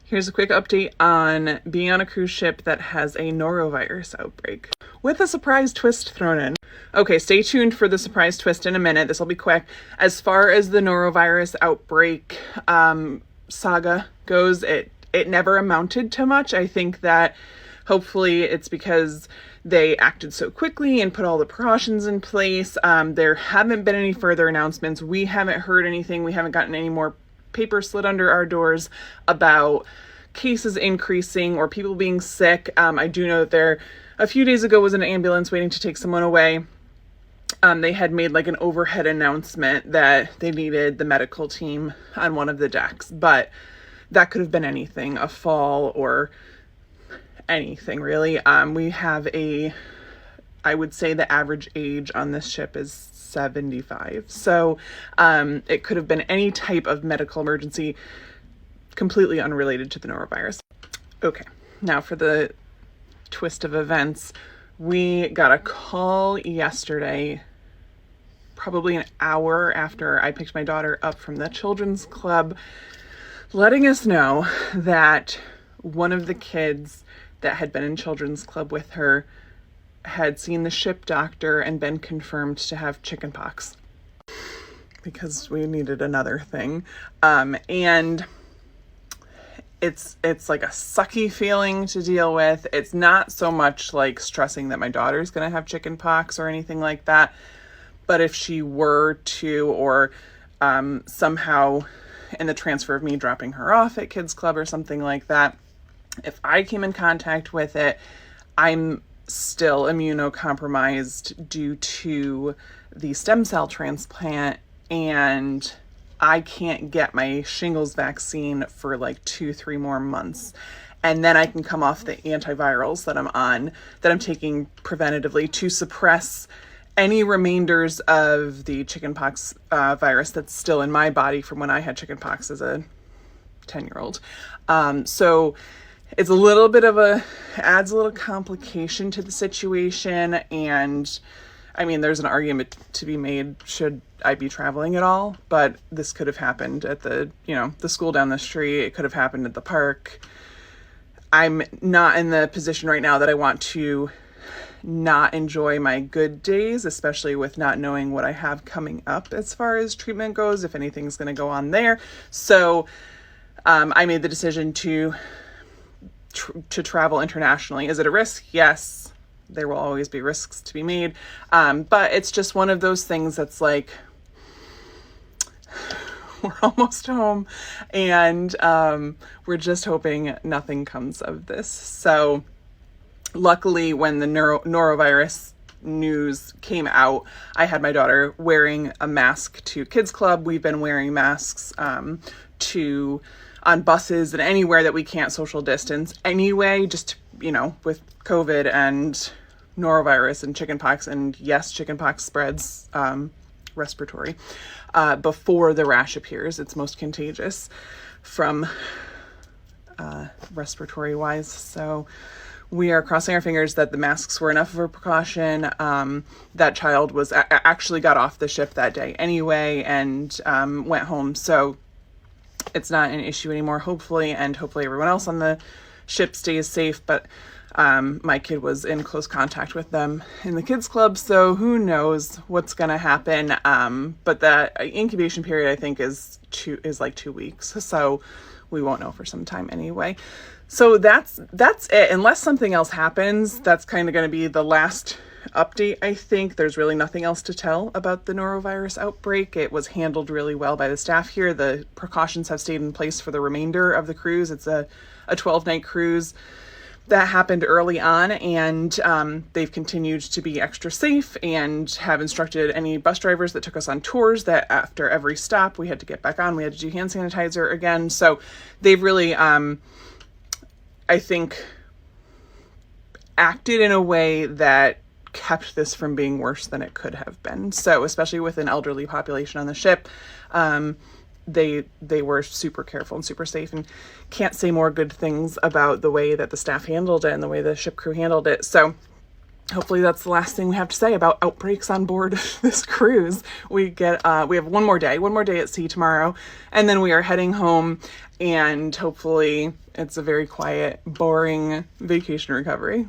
Here's a quick update on being on a cruise ship that has a norovirus outbreak, with a surprise twist thrown in. Okay, stay tuned for the surprise twist in a minute. This will be quick. As far as the norovirus outbreak saga goes, it never amounted to much. I think that hopefully it's because they acted so quickly and put all the precautions in place. There haven't been any further announcements. We haven't heard anything. We haven't gotten any more paper slid under our doors about cases increasing or people being sick. I do know that there, a few days ago, was an ambulance waiting to take someone away. They had made like an overhead announcement that they needed the medical team on one of the decks, but that could have been anything, a fall or anything really. We have I would say the average age on this ship is 75. So it could have been any type of medical emergency, completely unrelated to the norovirus. Okay, now for the twist of events. We got a call yesterday, probably an hour after I picked my daughter up from the children's club, letting us know that one of the kids that had been in children's club with her had seen the ship doctor and been confirmed to have chickenpox, because we needed another thing. And it's like a sucky feeling to deal with. It's not so much like stressing that my daughter's going to have chickenpox or anything like that. But if she were to, or somehow in the transfer of me dropping her off at kids club or something like that, if I came in contact with it, I'm still immunocompromised due to the stem cell transplant, and I can't get my shingles vaccine for like 2-3 more months. And then I can come off the antivirals that I'm taking preventatively to suppress any remainders of the chickenpox virus that's still in my body from when I had chickenpox as a 10-year-old. So it's a little bit adds a little complication to the situation. And I mean, there's an argument to be made, should I be traveling at all? But this could have happened at the school down the street. It could have happened at the park. I'm not in the position right now that I want to not enjoy my good days, especially with not knowing what I have coming up as far as treatment goes, if anything's going to go on there. So I made the decision to travel internationally. Is it a risk? Yes, there will always be risks to be made. But it's just one of those things that's like, we're almost home, and we're just hoping nothing comes of this. So luckily, when the norovirus news came out, I had my daughter wearing a mask to kids club. We've been wearing masks on buses and anywhere that we can't social distance anyway, just, with COVID and norovirus and chickenpox. And yes, chickenpox spreads respiratory before the rash appears. It's most contagious from respiratory wise. So we are crossing our fingers that the masks were enough of a precaution. That child was actually got off the ship that day anyway and went home. So it's not an issue anymore, hopefully, and hopefully everyone else on the ship stays safe. But my kid was in close contact with them in the kids club, so who knows what's going to happen. But that incubation period, I think, is like 2 weeks, so we won't know for some time anyway. So that's it. Unless something else happens, that's kind of going to be the last update. I think there's really nothing else to tell about the norovirus outbreak. It was handled really well by the staff here. The precautions have stayed in place for the remainder of the cruise. It's a 12-night cruise that happened early on, and they've continued to be extra safe and have instructed any bus drivers that took us on tours that after every stop we had to get back on, we had to do hand sanitizer again. So they've really I think acted in a way that kept this from being worse than it could have been. So especially with an elderly population on the ship, they were super careful and super safe, and can't say more good things about the way that the staff handled it and the way the ship crew handled it. So hopefully that's the last thing we have to say about outbreaks on board this cruise. We have one more day at sea tomorrow, and then we are heading home, and hopefully it's a very quiet, boring vacation recovery.